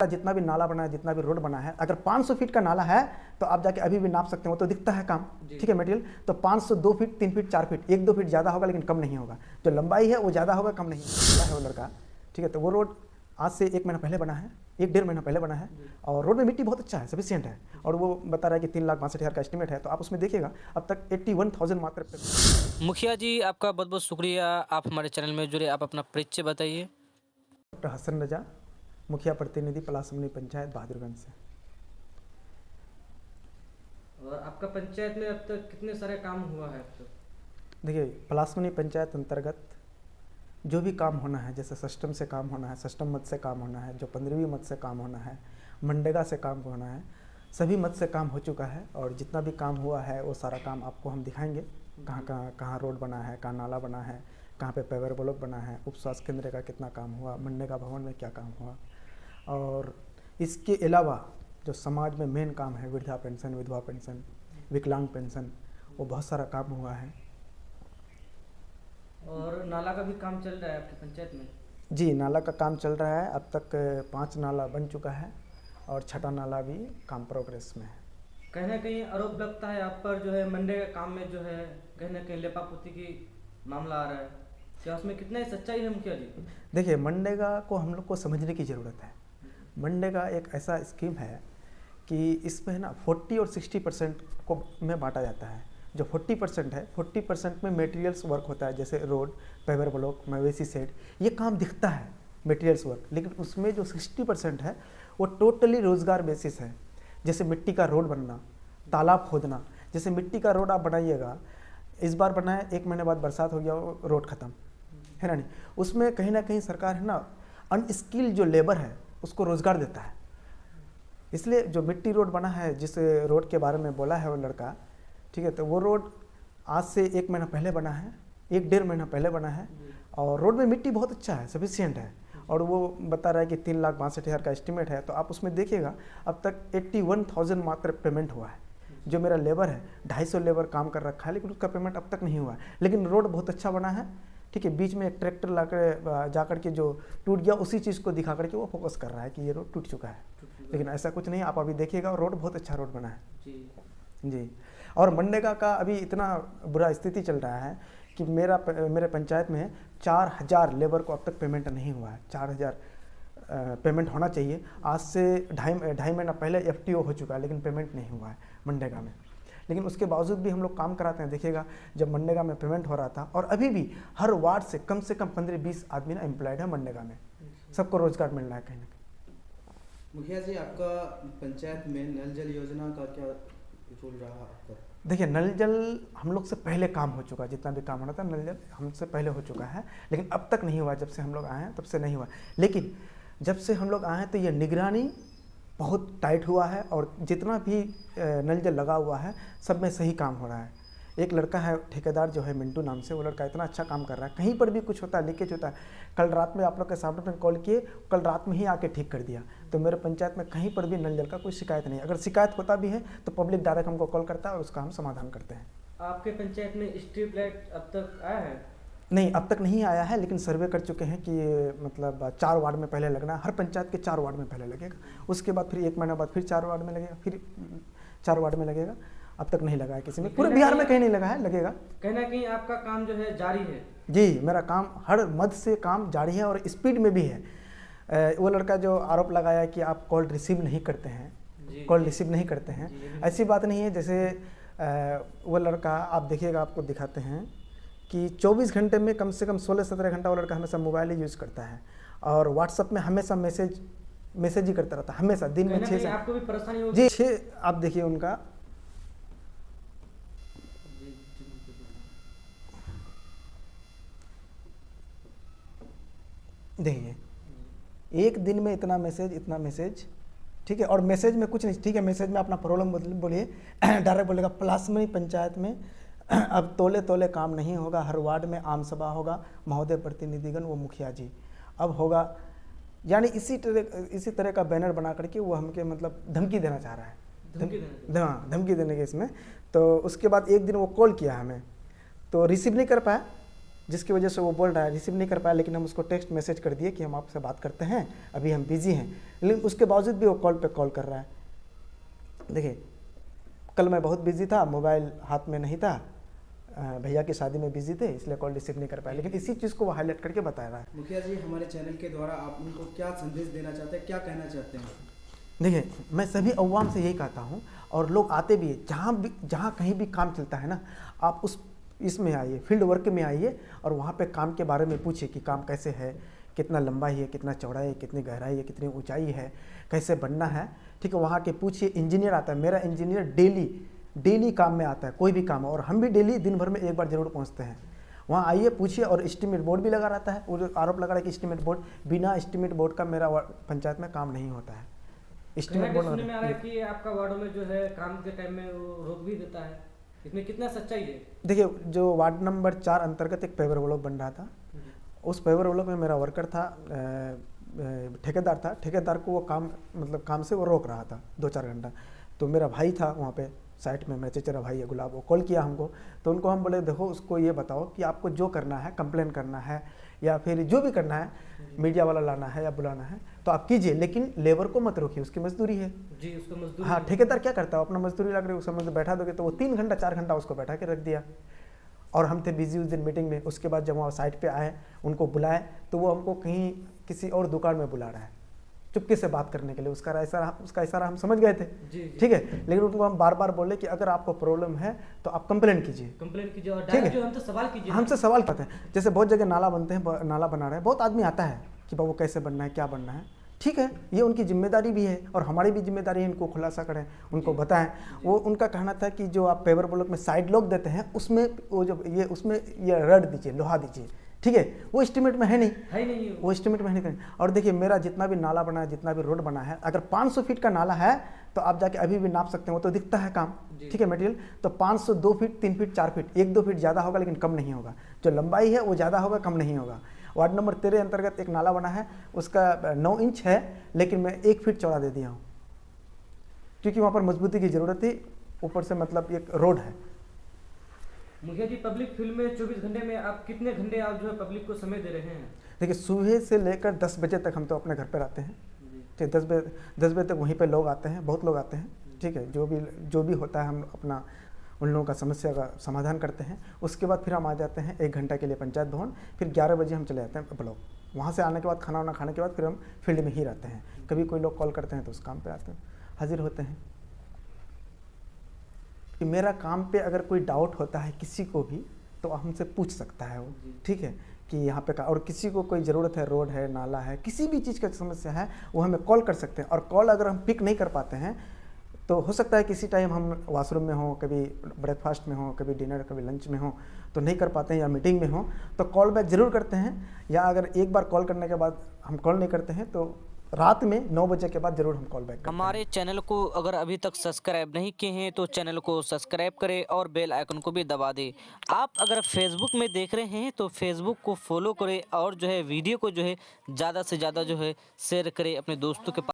जितना भी नाला बना है, जितना भी रोड बना है, अगर 500 फीट का नाला है तो आप जाके अभी भी नाप सकते हो, तो दिखता है काम, ठीक है मटेरियल। तो 500 2 फीट 3 फीट 4 फीट 1-2 फीट ज़्यादा होगा लेकिन कम नहीं होगा। जो लंबाई है वो ज़्यादा होगा, कम नहीं होगा। वो लड़का, ठीक है, तो वो रोड आज से 1 महीना पहले बना है, 1-1.5 महीना पहले बना है, और रोड में मिट्टी बहुत अच्छा है, सफिशियंट है, और वो बता रहा है कि 3,62,000 का एस्टिमेट है। तो आप उसमें देखिएगा अब तक 81,000 मात्र। मुखिया जी, आपका बहुत बहुत शुक्रिया, आप हमारे चैनल में जुड़े। आप अपना परिचय बताइए। डॉक्टर हसन रजा, मुखिया प्रतिनिधि पलासमनी पंचायत बहादुरगंज से। और आपका पंचायत में अब तक कितने सारे काम हुआ है अब तक? देखिए, पलासमनी पंचायत अंतर्गत जो भी काम होना है, जैसे सिस्टम से काम होना है, सिस्टम मद से काम होना है, जो 15वीं मद से काम होना है, मनरेगा से काम होना है, सभी मद से काम हो चुका है। और जितना भी काम हुआ है वो सारा काम आपको हम दिखाएंगे, कहाँ रोड बना है, कहाँ नाला बना है, कहाँ पे पेवर ब्लॉक बना है, उप स्वास्थ्य केंद्र का कितना काम हुआ, मनरेगा भवन में क्या काम हुआ। और इसके अलावा जो समाज में मेन काम है, वृद्धा पेंशन, विधवा पेंशन, विकलांग पेंशन, वो बहुत सारा काम हुआ है। और नाला का भी काम चल रहा है आपकी पंचायत में? जी, नाला का काम चल रहा है। अब तक 5 नाला बन चुका है और 6ठा नाला भी काम प्रोग्रेस में है। कहीं ना कहीं आरोप लगता है आप पर, जो है मनरेगा काम में जो है कहीं ना कहीं लेपापोती की मामला आ रहा है, क्या उसमें कितना ही सच्चाई है मुखिया जी? देखिए, मनरेगा को हम लोग को समझने की ज़रूरत है। मनरेगा एक ऐसा स्कीम है कि इसमें है ना 40 और 60% को में बांटा जाता है। जो 40% है, 40% में मटेरियल्स वर्क होता है, जैसे रोड, पेवर ब्लॉक, मवेशी शेड, ये काम दिखता है मटेरियल्स वर्क। लेकिन उसमें जो 60% है वो टोटली रोज़गार बेसिस है। जैसे मिट्टी का रोड बनना, तालाब खोदना। जैसे मिट्टी का रोड आप बनाइएगा, इस बार बनाए, 1 महीने बाद बरसात हो गया, वो रोड ख़त्म, है ना नहीं। उसमें कहीं ना कहीं सरकार है ना अनस्किल्ड जो लेबर है उसको रोज़गार देता है। इसलिए जो मिट्टी रोड बना है, जिस रोड के बारे में बोला है वो लड़का, ठीक है, तो वो रोड आज से 1 महीना पहले बना है, 1-1.5 महीना पहले बना है, और रोड में मिट्टी बहुत अच्छा है, सफिशियंट है, और वो बता रहा है कि 3,62,000 का एस्टिमेट है। तो आप उसमें देखिएगा अब तक 81,000 मात्र पेमेंट हुआ है। जो मेरा लेबर है, 250 लेबर काम कर रखा है, लेकिन उसका पेमेंट अब तक नहीं हुआ है। लेकिन रोड बहुत अच्छा बना है, ठीक है। बीच में एक ट्रैक्टर ला कर जा कर के जो टूट गया, उसी चीज़ को दिखा करके वो फोकस कर रहा है कि ये रोड टूट चुका है, लेकिन ऐसा कुछ नहीं। आप अभी देखिएगा, रोड बहुत अच्छा रोड बना है जी। और मनरेगा का अभी इतना बुरा स्थिति चल रहा है कि मेरे पंचायत में 4,000 लेबर को अब तक पेमेंट नहीं हुआ है। 4,000 पेमेंट होना चाहिए। आज से ढाई महीना पहले FTO हो चुका है, लेकिन पेमेंट नहीं हुआ है मनरेगा में। लेकिन उसके बावजूद भी हम लोग काम कराते हैं। देखिएगा, जब मनरेगा में पेमेंट हो रहा था, और अभी भी हर वार्ड से कम 15-20 आदमी ना एम्प्लॉयड है मनरेगा में, सबको रोजगार मिल रहा है कहीं ना कहीं। मुखिया जी, आपका पंचायत में नल जल योजना का क्या रोल रहा आपका? देखिए, नल जल हम लोग से पहले काम हो चुका है, जितना भी काम होना था नल जल हमसे पहले हो चुका है, लेकिन अब तक नहीं हुआ। जब से हम लोग आए हैं तब से नहीं हुआ। लेकिन जब से हम लोग आए हैं तो ये निगरानी बहुत टाइट हुआ है, और जितना भी नल जल लगा हुआ है सब में सही काम हो रहा है। एक लड़का है ठेकेदार, जो है मिंटू नाम से, वो लड़का इतना अच्छा काम कर रहा है। कहीं पर भी कुछ होता है, लीकेज होता है, कल रात में आप लोग के सामने में कॉल किए, कल रात में ही आके ठीक कर दिया। तो मेरे पंचायत में कहीं पर भी नल जल का कोई शिकायत नहीं है। अगर शिकायत होता भी है तो पब्लिक डायरेक्ट हमको कॉल करता है और उसका हम समाधान करते हैं। आपके पंचायत में स्ट्रीट लाइट अब तक आया है? नहीं, अब तक नहीं आया है, लेकिन सर्वे कर चुके हैं कि मतलब 4 वार्ड में पहले लगना है। हर पंचायत के 4 वार्ड में पहले लगेगा, उसके बाद फिर 1 महीना बाद फिर 4 वार्ड में लगेगा, फिर 4 वार्ड में लगेगा। अब तक नहीं लगा है किसी में, पूरे बिहार में कहीं नहीं लगा है, लगेगा। कहीं ना कहीं आपका काम जो है जारी है? जी, मेरा काम हर मद से काम जारी है, और स्पीड में भी है। वो लड़का जो आरोप लगाया कि आप कॉल रिसीव नहीं करते हैं, कॉल रिसीव नहीं करते हैं, ऐसी बात नहीं है। जैसे वो लड़का, आप देखिएगा, आपको दिखाते हैं कि 24 घंटे में कम से कम 16-17 घंटा वो लड़का हमेशा मोबाइल ही यूज़ करता है, और व्हाट्सअप में हमेशा मैसेज ही करता रहता है, हमेशा दिन में 6 से। आपको भी परेशानी होगी? जी, 6 आप देखिए उनका, देखिए एक दिन में इतना मैसेज, ठीक है। और मैसेज में कुछ नहीं, ठीक है, मैसेज में अपना प्रॉब्लम बोलिए, डायरेक्ट बोलेगा पलासमनी पंचायत में अब तोले काम नहीं होगा, हर वार्ड में आम सभा होगा, महोदय प्रतिनिधिगण वो मुखिया जी अब होगा। यानी इसी तरह का बैनर बना करके वो हमके मतलब धमकी देना चाह रहा है, धमकी देने के इसमें। तो उसके बाद एक दिन वो कॉल किया हमें, तो रिसीव नहीं कर पाया, जिसकी वजह से वो बोल रहा है रिसीव नहीं कर पाया, लेकिन हम उसको टेक्स्ट मैसेज कर दिए कि हम आपसे बात करते हैं, अभी हम बिजी हैं, लेकिन उसके बावजूद भी वो कॉल पे कॉल कर रहा है। देखिए कल मैं बहुत बिजी था, मोबाइल हाथ में नहीं था, भैया की शादी में बिजी थे, इसलिए कॉल रिसीव नहीं कर पाया, लेकिन इसी चीज़ को वो हाईलाइट करके बता रहा है। मुखिया जी, हमारे चैनल के द्वारा आप उनको क्या संदेश देना चाहते हैं, क्या कहना चाहते हैं? देखिए मैं सभी अवाम से यही कहता हूँ, और लोग आते भी हैं, जहाँ कहीं भी काम चलता है ना, आप उस इसमें आइए, फील्ड वर्क में आइए और वहाँ पे काम के बारे में पूछिए कि काम कैसे है, कितना लंबाई है, कितना चौड़ाई है, कितनी गहराई है, कितनी ऊंचाई है, कैसे बनना है, ठीक है। वहाँ के पूछिए। इंजीनियर आता है, मेरा इंजीनियर डेली काम में आता है, कोई भी काम हो, और हम भी डेली दिन भर में एक बार जरूर पहुँचते हैं। वहाँ आइए, पूछिए। और एस्टीमेट बोर्ड भी लगा रहता है, वो जो आरोप लगा रहा है कि एस्टीमेट बोर्ड, बिना एस्टीमेट बोर्ड का मेरा पंचायत में काम नहीं होता है। कहने का सुनने में आ रहा है कि आपका वार्डों में जो है काम के टाइम में वो रोक भी देता है, इसमें कितना सच्चाई है? देखिए जो वार्ड नंबर 4 अंतर्गत एक पेवर ब्लॉक बन रहा था, उस पेवर ब्लॉक में मेरा वर्कर था, ठेकेदार था, ठेकेदार को वो काम से वो रोक रहा था 2-4 घंटा। तो मेरा भाई था वहाँ पे साइट में, मेरा चचेरा भाई है गुलाब, वो कॉल किया हमको। तो उनको हम बोले देखो उसको ये बताओ कि आपको जो करना है, कंप्लेन करना है या फिर जो भी करना है, मीडिया वाला लाना है या बुलाना है तो आप कीजिए, लेकिन लेबर को मत रोकिए, उसकी मजदूरी है जी, उसको मजदूरी। हाँ, ठेकेदार क्या करता है, अपना मजदूरी लग रही है, उसमें बैठा दोगे तो वो 3 घंटा 4 घंटा उसको बैठा के रख दिया। और हम थे बिजी उस दिन मीटिंग में। उसके बाद जब वहाँ साइट पे आए, उनको बुलाए, तो वो हमको कहीं किसी और दुकान में बुला रहा है चुपके से बात करने के लिए। उसका इशारा हम समझ गए थे, ठीक है। लेकिन उनको हम बार बार बोले कि अगर आपको प्रॉब्लम है तो आप कंप्लेंट कीजिए और डायरेक्ट जो हमसे सवाल कीजिए। हमसे सवाल करते हैं। जैसे बहुत जगह नाला बनते हैं, नाला बना रहे हैं, बहुत आदमी आता है कि बाबू कैसे बनना है, क्या बनना है, ठीक है, ये उनकी जिम्मेदारी भी है और हमारी भी जिम्मेदारी है, इनको खुलासा करें, उनको बताएं। वो उनका कहना था कि जो आप पेवर ब्लॉक में साइड लॉक देते हैं उसमें वो जो उसमें ये रड दीजिए, लोहा दीजिए, ठीक है। वो एस्टीमेट में है नहीं, वो एस्टीमेट में है नहीं। और देखिए मेरा जितना भी नाला बना है, जितना भी रोड बना है, अगर 500 फीट का नाला है तो आप जाके अभी भी नाप सकते हैं, वो तो दिखता है काम, ठीक है, मटेरियल। तो 502 फीट, 3 फीट, 4 फीट, 1-2 फीट ज़्यादा होगा लेकिन कम नहीं होगा। जो लंबाई है वो ज़्यादा होगा, कम नहीं होगा। वार्ड नंबर 13 अंतर्गत एक नाला बना है, उसका 9 इंच है, लेकिन मैं 1 फीट चौड़ा दे दिया हूँ, क्योंकि वहाँ पर मजबूती की ज़रूरत थी। ऊपर से मतलब एक रोड है। मुखिया जी, पब्लिक फील्ड में 24 घंटे में आप कितने घंटे आप जो है पब्लिक को समय दे रहे हैं? देखिए सुबह से लेकर 10 बजे तक हम तो अपने घर पे रहते हैं, ठीक, 10 बजे तक वहीं पे लोग आते हैं, बहुत लोग आते हैं, ठीक है। जो भी होता है हम अपना उन लोगों का समस्या का समाधान करते हैं। उसके बाद फिर हम आ जाते हैं 1 घंटा के लिए पंचायत भवन, फिर 11 बजे हम चले जाते हैं ब्लॉक। वहाँ से आने के बाद खाना वाना खाने के बाद फिर हम फील्ड में ही रहते हैं। कभी कोई लोग कॉल करते हैं तो उस काम पे आते हैं, हाजिर होते हैं। कि मेरा काम पे अगर कोई डाउट होता है किसी को भी तो हमसे पूछ सकता है वो, ठीक है, कि यहाँ पे और किसी को कोई ज़रूरत है, रोड है, नाला है, किसी भी चीज़ का समस्या है, वो हमें कॉल कर सकते हैं। और कॉल अगर हम पिक नहीं कर पाते हैं तो हो सकता है किसी टाइम हम वॉशरूम में हो, कभी ब्रेकफास्ट में हो, कभी डिनर, कभी लंच में हो, तो नहीं कर पाते हैं, या मीटिंग में हो तो कॉल बैक ज़रूर करते हैं। या अगर एक बार कॉल करने के बाद हम कॉल नहीं करते हैं तो रात में 9 बजे के बाद जरूर हम कॉल बैक करते हैं। हमारे चैनल को अगर अभी तक सब्सक्राइब नहीं किए हैं तो चैनल को सब्सक्राइब करें और बेल आइकन को भी दबा दें। आप अगर फेसबुक में देख रहे हैं तो फेसबुक को फॉलो करें और जो है वीडियो को जो है ज़्यादा से ज़्यादा जो है शेयर करें अपने दोस्तों के पास।